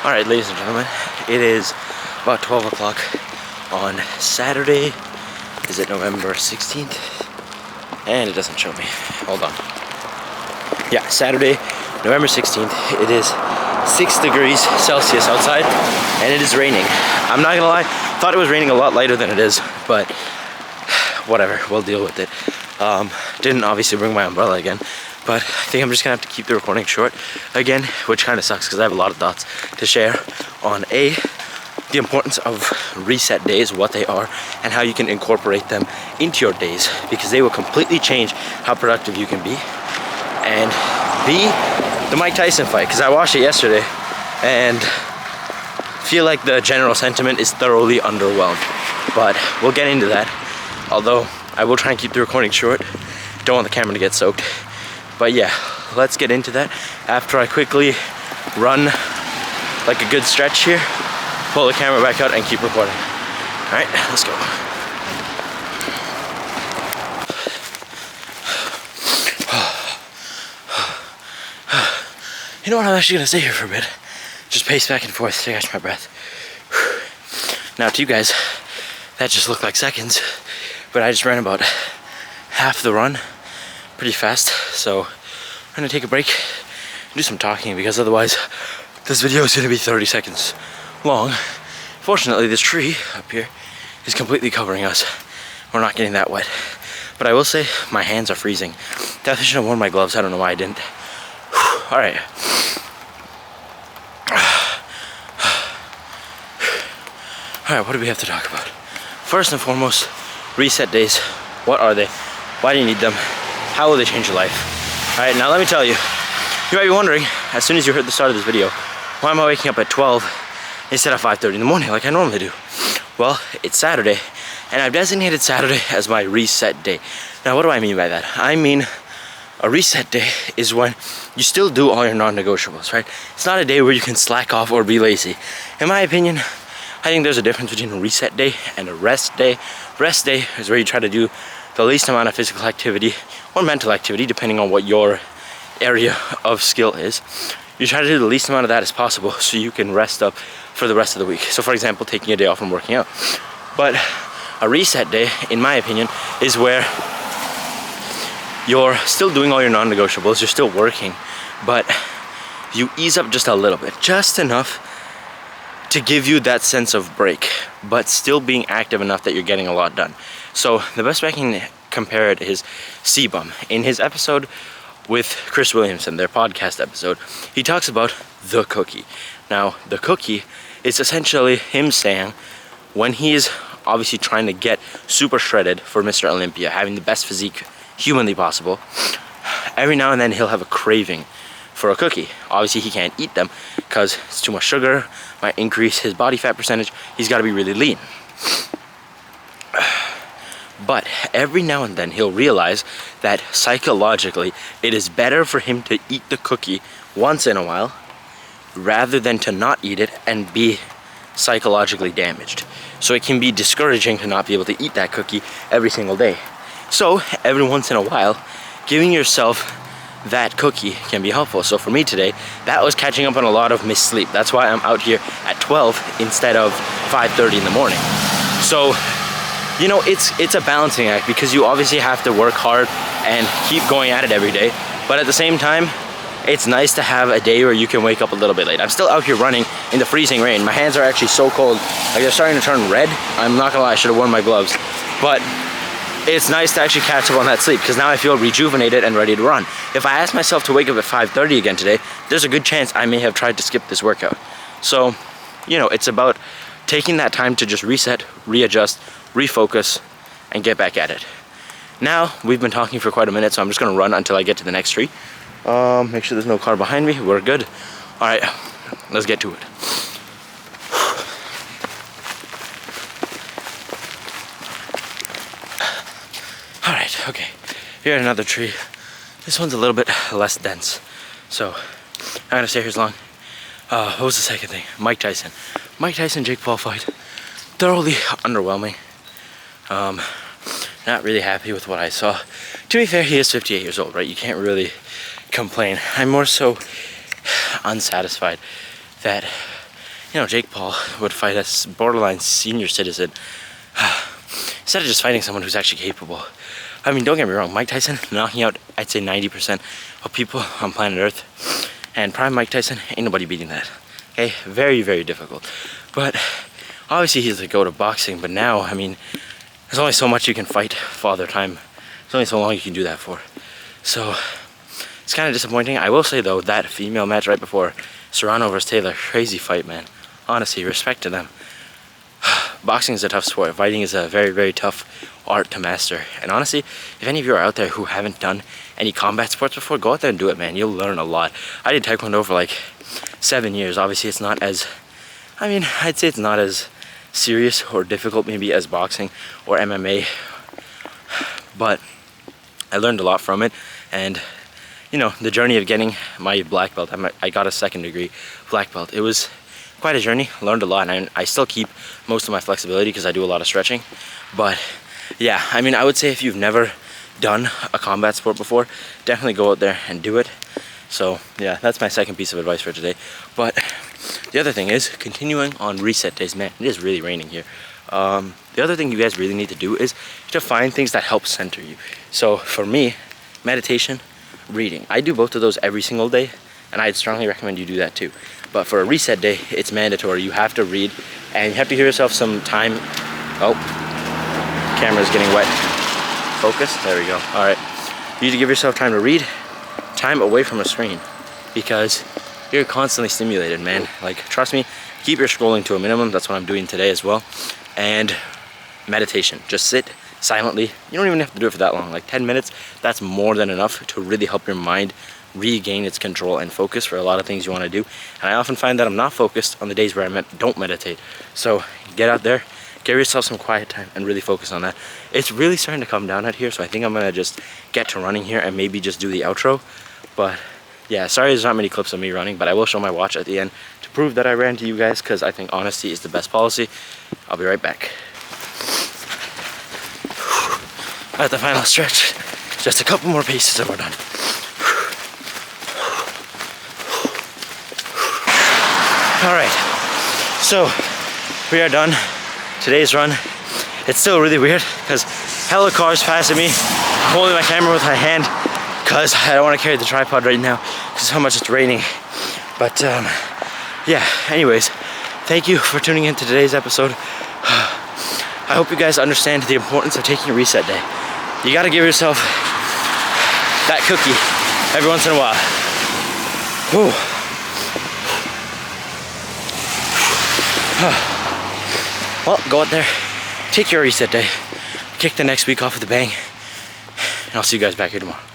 Alright, ladies and gentlemen, it is about 12 o'clock on Saturday. Is it November 16th? And it doesn't show me. Hold on. Yeah, Saturday, November 16th. It is 6 degrees Celsius outside, and it is raining. I'm not gonna lie, thought it was raining a lot lighter than it is, but whatever, we'll deal with it. Didn't obviously bring my umbrella again, but I think I'm just gonna have to keep the recording short again, which kind of sucks because I have a lot of thoughts to share on the importance of reset days, what they are, and how you can incorporate them into your days, because they will completely change how productive you can be. And B, the Mike Tyson fight, because I watched it yesterday and feel like the general sentiment is thoroughly underwhelmed, but we'll get into that. Although I will try and keep the recording short, don't want the camera to get soaked. But yeah, let's get into that after I quickly run like a good stretch here, pull the camera back out and keep recording. All right, let's go. You know what, I'm actually gonna stay here for a bit. Just pace back and forth to catch my breath. Now to you guys, that just looked like seconds, but I just ran about half the run pretty fast. So I'm gonna take a break and do some talking, because otherwise this video is gonna be 30 seconds long. Fortunately, this tree up here is completely covering us. We're not getting that wet. But I will say my hands are freezing. Definitely should have worn my gloves. I don't know why I didn't. All right. All right, what do we have to talk about? First and foremost, reset days. What are they? Why do you need them? How will they change your life? All right, now let me tell you. You might be wondering, as soon as you heard the start of this video, why am I waking up at 12 instead of 5:30 in the morning like I normally do? Well, it's Saturday, and I've designated Saturday as my reset day. Now, what do I mean by that? I mean, a reset day is when you still do all your non-negotiables, right? It's not a day where you can slack off or be lazy. In my opinion, I think there's a difference between a reset day and a rest day. Rest day is where you try to do the least amount of physical activity or mental activity, depending on what your area of skill is. You try to do the least amount of that as possible so you can rest up for the rest of the week. So for example, taking a day off from working out. But a reset day, in my opinion, is where you're still doing all your non-negotiables, you're still working, but you ease up just a little bit, just enough to give you that sense of break, but still being active enough that you're getting a lot done. So the best way I can compare it is CBum. In his episode with Chris Williamson, their podcast episode, he talks about the cookie. Now, the cookie is essentially him saying when he is obviously trying to get super shredded for Mr. Olympia, having the best physique humanly possible, every now and then he'll have a craving for a cookie. Obviously he can't eat them because it's too much sugar, might increase his body fat percentage. He's got to be really lean. But every now and then he'll realize that psychologically it is better for him to eat the cookie once in a while rather than to not eat it and be psychologically damaged. So it can be discouraging to not be able to eat that cookie every single day. So every once in a while, giving yourself that cookie can be helpful. So for me today, that was catching up on a lot of missed sleep. That's why I'm out here at 12 instead of 5:30 in the morning. So, you know, it's a balancing act, because you obviously have to work hard and keep going at it every day. But at the same time, it's nice to have a day where you can wake up a little bit late. I'm still out here running in the freezing rain. My hands are actually so cold, like they're starting to turn red. I'm not gonna lie, I should have worn my gloves. But it's nice to actually catch up on that sleep, because now I feel rejuvenated and ready to run. If I ask myself to wake up at 5:30 again today, there's a good chance I may have tried to skip this workout. So, you know, it's about taking that time to just reset, readjust, refocus, and get back at it. Now, we've been talking for quite a minute, so I'm just gonna run until I get to the next tree. Make sure there's no car behind me. We're good. All right, let's get to it. All right, okay, here at another tree. This one's a little bit less dense, so I'm gonna stay here as long. What was the second thing? Mike Tyson. Mike Tyson, Jake Paul fight. Thoroughly underwhelming. Not really happy with what I saw. To be fair, he is 58 years old, right? You can't really complain. I'm more so unsatisfied that you know, Jake Paul would fight a borderline senior citizen instead of just fighting someone who's actually capable. I mean, don't get me wrong, Mike Tyson knocking out, I'd say 90% of people on planet Earth, and prime Mike Tyson, ain't nobody beating that. Okay, very, very difficult. But obviously he's the GOAT of boxing, but now, I mean, there's only so much you can fight Father Time. There's only so long you can do that for. So it's kind of disappointing. I will say though, that female match right before Serrano versus Taylor, crazy fight, man. Honestly, respect to them. Boxing is a tough sport. Fighting is a very, very tough art to master. And honestly, if any of you are out there who haven't done any combat sports before, go out there and do it, man. You'll learn a lot. I did Taekwondo for like 7 years. Obviously, it's not as, I mean, I'd say it's not as serious or difficult maybe as boxing or MMA. But I learned a lot from it. And, you know, the journey of getting my black belt, I got a 2nd degree black belt. It was quite a journey, learned a lot, and I still keep most of my flexibility because I do a lot of stretching. But yeah, I mean, I would say if you've never done a combat sport before, definitely go out there and do it. So yeah, that's my 2nd piece of advice for today. But the other thing is continuing on reset days. Man, it is really raining here. The other thing you guys really need to do is to find things that help center you. So for me, meditation, reading. I do both of those every single day, and I'd strongly recommend you do that too. But for a reset day, it's mandatory. You have to read, and you have to give yourself some time. Oh, camera's getting wet. Focus, there we go. All right, you need to give yourself time to read, time away from a screen, because you're constantly stimulated, man. Like, trust me, keep your scrolling to a minimum. That's what I'm doing today as well. And meditation, just sit silently. You don't even have to do it for that long, like 10 minutes. That's more than enough to really help your mind regain its control and focus for a lot of things you want to do. And I often find that I'm not focused on the days where I don't meditate. So get out there, give yourself some quiet time and really focus on that. It's really starting to come down out here, so I think I'm gonna just get to running here and maybe just do the outro. But yeah, sorry there's not many clips of me running, but I will show my watch at the end to prove that I ran to you guys, because I think honesty is the best policy. I'll be right back. At the final stretch, just a couple more paces and we're done. All right, so we are done today's run. It's still really weird because hella cars passing me. I'm holding my camera with my hand because I don't want to carry the tripod right now because how much it's raining. But yeah, anyways, thank you for tuning in to today's episode. I hope you guys understand the importance of taking a reset day. You got to give yourself that cookie every once in a while. Whew. Well, go out there, take your reset day, kick the next week off with a bang, and I'll see you guys back here tomorrow.